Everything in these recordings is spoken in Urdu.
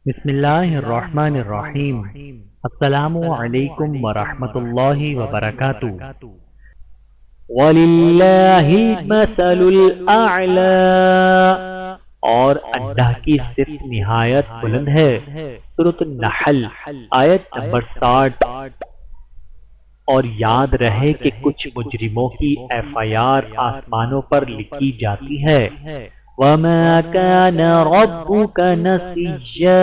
بسم اللہ الرحمن الرحیم۔ السلام علیکم ورحمۃ اللہ وبرکاتہ۔ وَلِلَّهِ الْمَثَلُ الْأَعْلَى، اور اللہ کی صفت نہایت بلند ہے۔ سورۃ النحل آیت نمبر 60۔ اور یاد رہے کہ کچھ مجرموں کی FIR آسمانوں پر لکھی جاتی ہے۔ وَمَا كَانَ رَبُّكَ نَسِيًّا،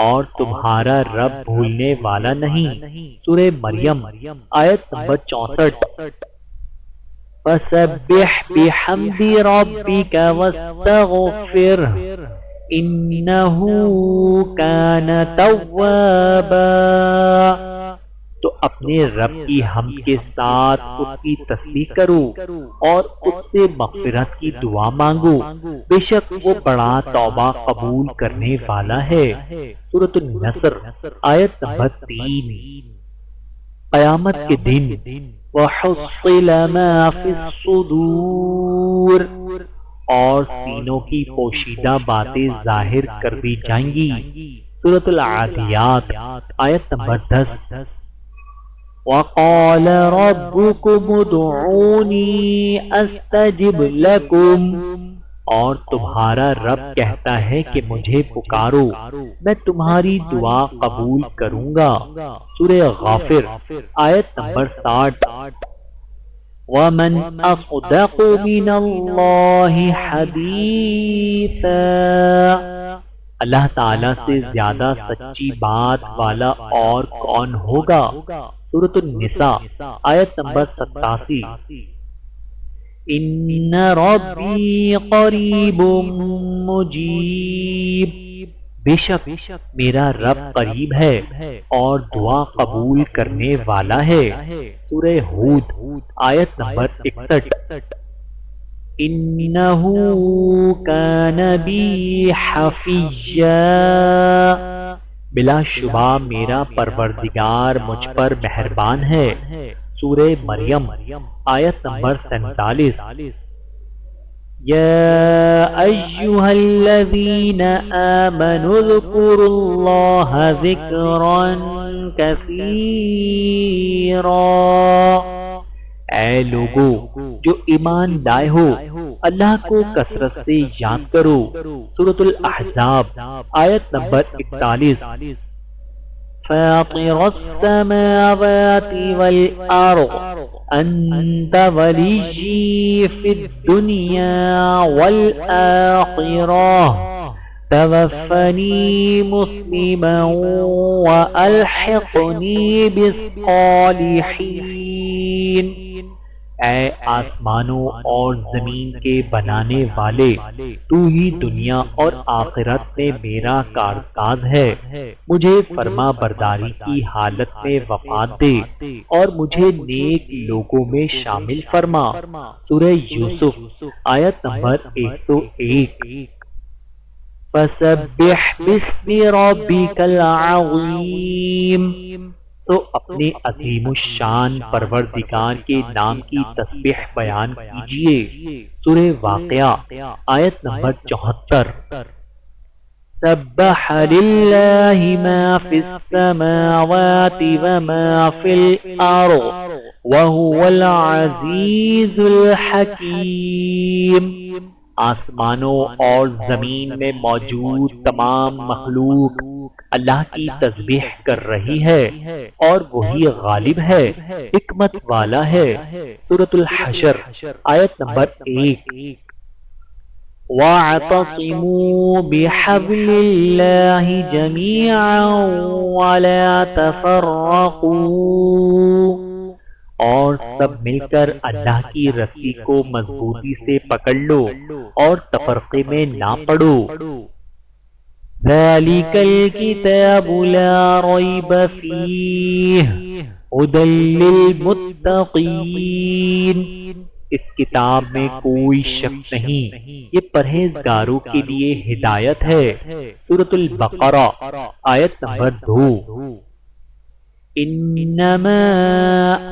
اور تمہارا رب بھولنے والا نہیں۔ سورہ مریم آیت نمبر 64۔ فَسَبِّحْ بِحَمْدِ رَبِّكَ وَاسْتَغْفِرْهُ إِنَّهُ كَانَ تَوَّابًا، تو اپنے رب کی حمد کے ساتھ اس کی تسبیح کرو اور اس سے مغفرت کی دعا مانگو، بے شک وہ بڑا توبہ قبول کرنے والا ہے۔ سورۃ النصر آیت نمبر 3۔ قیامت کے دن وَحُصِّلَ مَا فِي الصُّدُورِ، اور سینوں کی پوشیدہ باتیں ظاہر کر دی جائیں گی۔ سورۃ العادیات آیت نمبر 10۔ وَقَالَ رَبُّكُمُ ادْعُونِي أَسْتَجِبْ لَكُمْ، اور تمہارا رب کہتا ہے کہ مجھے پکارو میں تمہاری دعا قبول کروں گا۔ سورہ غافر آیت نمبر 60۔ وَمَنْ أَصْدَقُ مِنَ اللَّهِ حَدِيثًا، اللہ تعالیٰ سے زیادہ سچی بات والا اور کون ہوگا۔ سورۃ النساء آیت نمبر 87۔ ان ربی قریب مجیب، بے شک میرا رب قریب ہے اور دعا قبول کرنے والا ہے۔ سورہ ہود آیت نمبر 61۔ انہ کان بی حفیّا، بلا شبہ میرا پروردگار مجھ پر مہربان ہے۔ سورہ مریم آیت نمبر 47۔ یا ایہا الذین آمنوا اذکروا اللہ ذکرا کثیرا، اے لوگو جو ایمان لائے ہو اللہ کو کثرت سے یاد کرو۔ سورۃ الاحزاب آیت نمبر 41۔ فاطر السماوات والارض انت ولی فی الدنیا والآخرہ توفنی مسلما والحقنی بالصالحین، اے آسمانوں اور زمین کے بنانے والے، تو ہی دنیا اور آخرت میں میرا کارساز ہے، مجھے فرما برداری کی حالت میں وفات دے اور مجھے نیک لوگوں میں شامل فرما۔ سورہ یوسف آیت نمبر 101۔ فَسَبِّحْ بِاسْمِ رَبِّكَ الْعَظِيمِ، تو اپنے عظیم الشان پروردگار کے نام کی تسبیح بیان کیجئے۔ سورہ واقعہ آیت نمبر 74۔ سبح للہ ما فی السماوات وما فی الارض وهو العزیز الحکیم، آسمانوں اور زمین میں موجود تمام مخلوق اللہ کی تسبیح کر رہی ہے اور وہی غالب ہے، حکمت والا ہے۔ سورۃ الحشر آیت نمبر 1۔ وَاعْتَصِمُوا بِحَبْلِ اللَّهِ جَمِيعًا وَلَا تَفَرَّقُوا، اور سب مل کر اللہ کی رسی کو مضبوطی سے پکڑ لو اور تفرقے میں نہ پڑو۔ ذَلِكَ الْكِتَابُ لَا رَيْبَ فِيهِ هُدًى لِّلْمُتَّقِينَ، اس کتاب میں کوئی شک نہیں، یہ پرہیزگاروں کے لیے ہدایت ہے۔ سورۃ البقرہ آیت نمبر 2۔ انما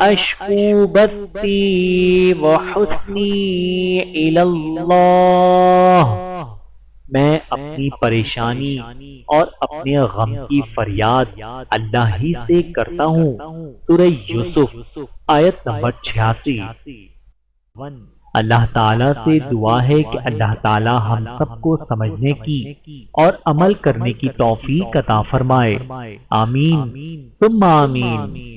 اشکو بثی وحزنی الی اللہ، میں اپنی پریشانی اور اپنے غم کی فریاد اللہ ہی سے کرتا ہوں۔ سورہ یوسف آیت نمبر 86۔ اللہ تعالیٰ سے دعا ہے کہ اللہ تعالیٰ ہم سب کو سمجھنے کی اور عمل کرنے کی توفیق عطا فرمائے۔ آمین ثم آمین۔